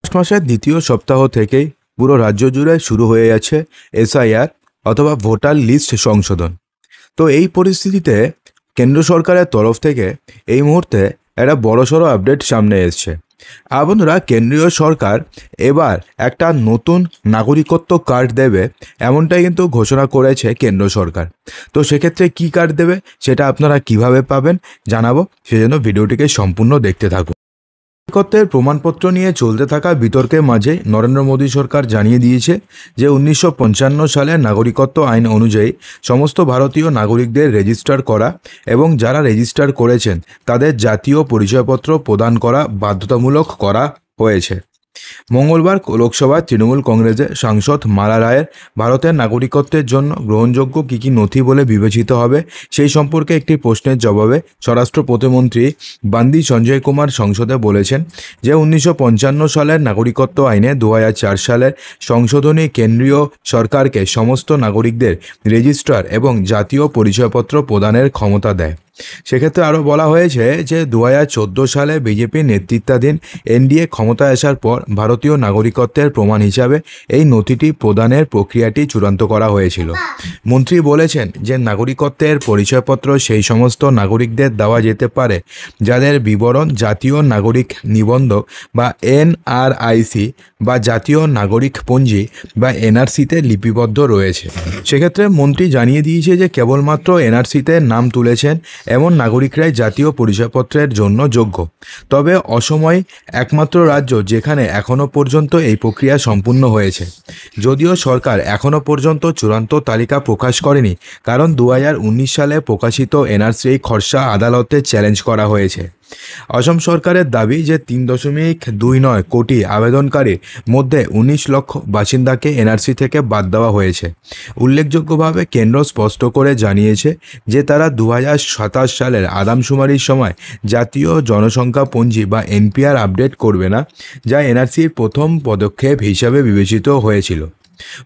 August মাসের দ্বিতীয় সপ্তাহ থেকেই পুরো রাজ্য জুড়ে শুরু হয়ে যাচ্ছে এসআইআর অথবা ভোটার লিস্ট সংশোধন। তো এই পরিস্থিতিতে কেন্দ্র সরকারের তরফ থেকে এই মুহূর্তে একটা বড়সড় আপডেট সামনে এসছে। আর বন্ধুরা, কেন্দ্রীয় সরকার এবার একটা নতুন নাগরিকত্ব কার্ড দেবে, এমনটাই কিন্তু ঘোষণা করেছে কেন্দ্র সরকার। তো সেক্ষেত্রে কী কার্ড দেবে সেটা আপনারা কিভাবে পাবেন জানাবো, সেজন্য ভিডিওটিকে সম্পূর্ণ দেখতে থাকুন। নাগরিকত্বের প্রমাণপত্র নিয়ে চলতে থাকা বিতর্কের মাঝে নরেন্দ্র মোদী সরকার জানিয়ে দিয়েছে যে 1955 সালের নাগরিকত্ব আইন অনুযায়ী সমস্ত ভারতীয় নাগরিকদের রেজিস্টার করা এবং যারা রেজিস্টার করেছেন তাদের জাতীয় পরিচয়পত্র প্রদান করা বাধ্যতামূলক করা হয়েছে। মঙ্গলবার লোকসভায় তৃণমূল কংগ্রেসের সাংসদ মালা রায়ের ভারতের নাগরিকত্বের জন্য গ্রহণযোগ্য কী কী নথি বলে বিবেচিত হবে সেই সম্পর্কে একটি প্রশ্নের জবাবে স্বরাষ্ট্র প্রতিমন্ত্রী বান্দি সঞ্জয় কুমার সংসদে বলেছেন যে 1955 সালের নাগরিকত্ব আইনে 2004 সালের সংশোধনী কেন্দ্রীয় সরকারকে সমস্ত নাগরিকদের রেজিস্ট্রার এবং জাতীয় পরিচয়পত্র প্রদানের ক্ষমতা দেয়। সেক্ষেত্রে আরও বলা হয়েছে যে 2014 সালে বিজেপির নেতৃত্বাধীন এনডিএ ক্ষমতায় আসার পর ভারতীয় নাগরিকত্বের প্রমাণ হিসাবে এই নথিটি প্রদানের প্রক্রিয়াটি চূড়ান্ত করা হয়েছিল। মন্ত্রী বলেছেন যে নাগরিকত্বের পরিচয়পত্র সেই সমস্ত নাগরিকদের দেওয়া যেতে পারে যাদের বিবরণ জাতীয় নাগরিক নিবন্ধক বা এনআরআইসি বা জাতীয় নাগরিক পঞ্জি বা এনআরসিতে লিপিবদ্ধ রয়েছে। সেক্ষেত্রে মন্ত্রী জানিয়ে দিয়েছে যে কেবলমাত্র এনআরসিতে নাম তুলেছেন এমন নাগরিকরাই জাতীয় পরিচয়পত্রের জন্য যোগ্য। তবে অসময় একমাত্র রাজ্য যেখানে এখনও পর্যন্ত এই প্রক্রিয়া সম্পূর্ণ হয়েছে। যদিও সরকার এখনও পর্যন্ত চূড়ান্ত তালিকা প্রকাশ করেনি, কারণ 2019 সালে প্রকাশিত এনআরসি খসড়া আদালতে চ্যালেঞ্জ করা হয়েছে। অসম সরকারের দাবি যে 3.29 কোটি আবেদনকারীর মধ্যে 19 লক্ষ বাসিন্দাকে এনআরসি থেকে বাদ দেওয়া হয়েছে। উল্লেখযোগ্যভাবে কেন্দ্র স্পষ্ট করে জানিয়েছে যে তারা 2027 সালের আদমশুমারির সময় জাতীয় জনসংখ্যা পঞ্জি বা এনপিআর আপডেট করবে না, যা এনআরসির প্রথম পদক্ষেপ হিসাবে বিবেচিত হয়েছিল।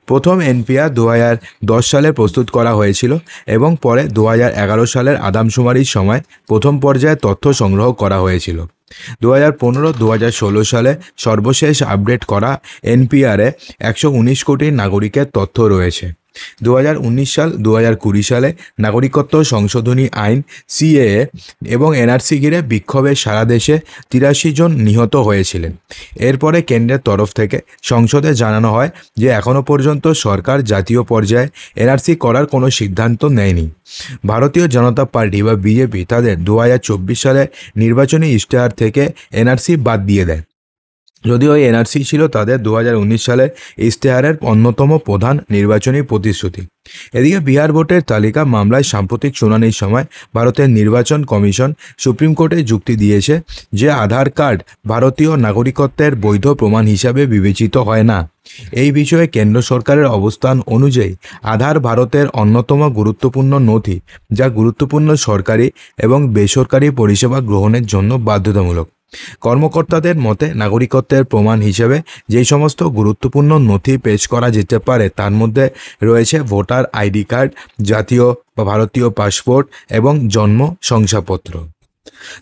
প্রথম এনপিআর 2010 সালে প্রস্তুত করা হয়েছিল এবং পরে 2011 সালের আদমশুমারির সময় প্রথম পর্যায়ে তথ্য সংগ্রহ করা হয়েছিল। 2015-2016 সালে সর্বশেষ আপডেট করা এনপিআরে 119 কোটি নাগরিকের তথ্য রয়েছে। 2019 সাল 2020 সালে নাগরিকত্ব সংশোধনী আইন সিএএ এবং এনআরসি ঘিরে বিক্ষোভে সারা দেশে 83 জন নিহত হয়েছিলেন। এরপরে কেন্দ্রের তরফ থেকে সংসদে জানানো হয় যে এখনও পর্যন্ত সরকার জাতীয় পর্যায়ে এনআরসি করার কোনো সিদ্ধান্ত নেয়নি। ভারতীয় জনতা পার্টি বা বিজেপি তাদের 2024 সালে নির্বাচনী ইশতেহার থেকে এনআরসি বাদ দিয়ে দেয়, যদিও এই এনআরসি ছিল তাদের 2019 সালের ইশতেহারের অন্যতম প্রধান নির্বাচনী প্রতিশ্রুতি। এদিকে বিহার ভোটের তালিকা মামলায় সাম্প্রতিক শুনানির সময় ভারতের নির্বাচন কমিশন সুপ্রিম কোর্টে যুক্তি দিয়েছে যে আধার কার্ড ভারতীয় নাগরিকত্বের বৈধ প্রমাণ হিসাবে বিবেচিত হয় না। এই বিষয়ে কেন্দ্র সরকারের অবস্থান অনুযায়ী আধার ভারতের অন্যতম গুরুত্বপূর্ণ নথি, যা গুরুত্বপূর্ণ সরকারি এবং বেসরকারি পরিষেবা গ্রহণের জন্য বাধ্যতামূলক। কর্মকর্তাদের মতে নাগরিকত্বের প্রমাণ হিসেবে যেই সমস্ত গুরুত্বপূর্ণ নথি পেশ করা যেতে পারে তার মধ্যে রয়েছে ভোটার আইডি কার্ড, জাতীয় বা ভারতীয় পাসপোর্ট এবং জন্ম শংসাপত্র।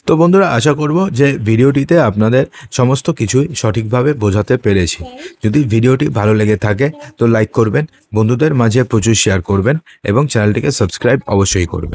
তো বন্ধুরা, আশা করব যে ভিডিওটিতে আপনাদের সমস্ত কিছুই সঠিকভাবে বোঝাতে পেরেছি। যদি ভিডিওটি ভালো লেগে থাকে তো লাইক করবেন, বন্ধুদের মাঝে প্রচুর শেয়ার করবেন এবং চ্যানেলটিকে সাবস্ক্রাইব অবশ্যই করবেন।